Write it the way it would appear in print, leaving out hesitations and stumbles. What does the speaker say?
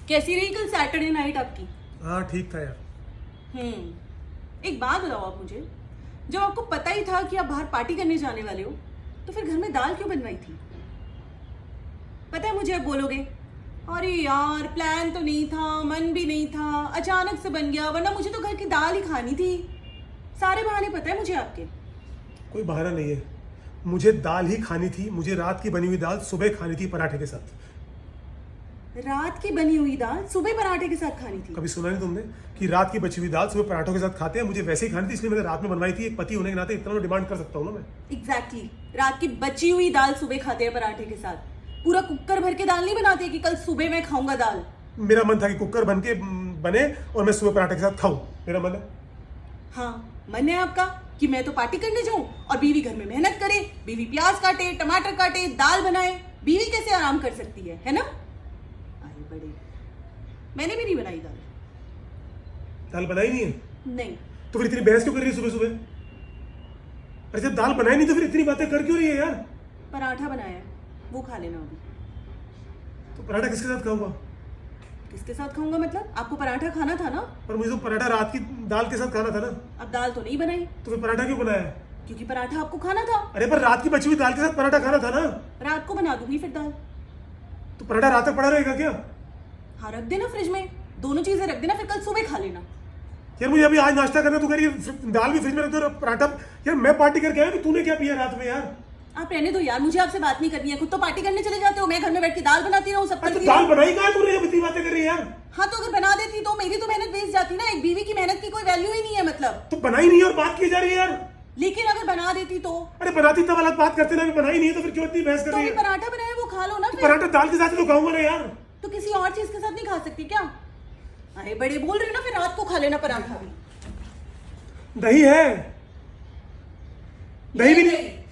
कैसी रही कल सैटरडे नाइट आपकी? हाँ ठीक था यार। एक बात बताओ आप मुझे, जब आपको पता ही था कि आप बाहर पार्टी करने जाने वाले हो तो फिर घर में दाल क्यों बनवाई थी? पता है मुझे आप बोलोगे अरे यार प्लान तो नहीं था, मन भी नहीं था, अचानक से बन गया, वरना मुझे तो घर की दाल ही खानी थी। सारे बहाने पता है मुझे आपके। कोई बहाना नहीं है, मुझे दाल ही खानी थी। मुझे रात की बनी हुई दाल सुबह खानी थी पराठे के साथ। रात की बनी हुई दाल सुबह पराठे के साथ खानी थी? कभी सुना नहीं तुमने कि रात की बची हुई दाल सुबह पराठों के साथ खाते हैं? मुझे वैसे ही खानी थी, इसलिए मैंने रात में बनवाई थी। एक पति होने के नाते इतना मैं डिमांड कर सकता हूँ ना मैं। एग्जैक्टली रात की बची हुई दाल सुबह खाते हैं पराठे के साथ। पूरा कुकर भर के दाल नहीं बनाते कि कल सुबह मैं खाऊंगा दाल। मेरा मन था कि कुकर बने और मैं सुबह पराठे के साथ खाऊं। मेरा मन है। हाँ मन है आपका कि मैं तो पार्टी करने जाऊं और बीवी घर में मेहनत करे, बीवी प्याज काटे, टमाटर काटे, दाल बनाए। बीवी कैसे आराम कर सकती है ना? अरे बड़े, मैंने भी नहीं बनाई दाल। दाल बनाई नहीं है? नहीं। तो फिर इतनी बहस क्यों कर रही है सुबह सुबह? अरे जब दाल बनाई नहीं तो फिर इतनी बातें कर क्यों रही है यार? पराठा बनाया है, वो खा लेना अभी। तो पराठा किसके साथ खाऊंगा? किसके साथ खाऊंगा मतलब? आपको पराठा खाना था ना? पर मुझे तो पराठा रात की दाल के साथ खाना था ना। अब दाल तो नहीं बनाई। तो फिर पराठा क्यों बनाया? क्योंकि पराठा आपको खाना था। अरे पर रात की बची हुई दाल के साथ पराठा खाना था ना। रात को बना दूंगी फिर दाल। तो पराठा रात तक पड़ा रहेगा क्या? हाँ रख देना फ्रिज में, दोनों चीजें रख देना, फिर कल सुबह खा लेना। यार मुझे अभी आज नाश्ता करना, तू कह रही है दाल भी फ्रिज में रख दो और पराठा। यार मैं पार्टी करके आया, तूने क्या पिया रात में यार? आप रहने दो यार, मुझे आपसे बात नहीं करनी है। खुद तो पार्टी करने चले जाते हो, मैं घर में बैठ के दाल बनाती रहूं, सब तो करती दाल रहूं। बनाई कहाँ है तूने जब इतनी बातें कर रही है यार? हाँ तो अगर बना देती तो मेरी तो मेहनत वेस्ट जाती ना। एक बीवी की मेहनत की कोई वैल्यू ही नहीं है मतलब। तो बनाई नहीं है और बात की जा रही है यार। लेकिन अगर बना देती तो? अरे बनाती तब अलग बात करते ना, अभी बनाई नहीं है तो फिर क्यों इतनी बहस कर तो रही अभी है? पराठा बनाया वो खा लो ना तो फिर। पराठा दाल के साथ ही तो खाऊंगा ना यार। तो किसी और चीज के साथ नहीं खा सकती क्या? अरे बड़े बोल रहे हो ना, फिर रात को खा लेना पराठा भी। दही है? दही भी नहीं।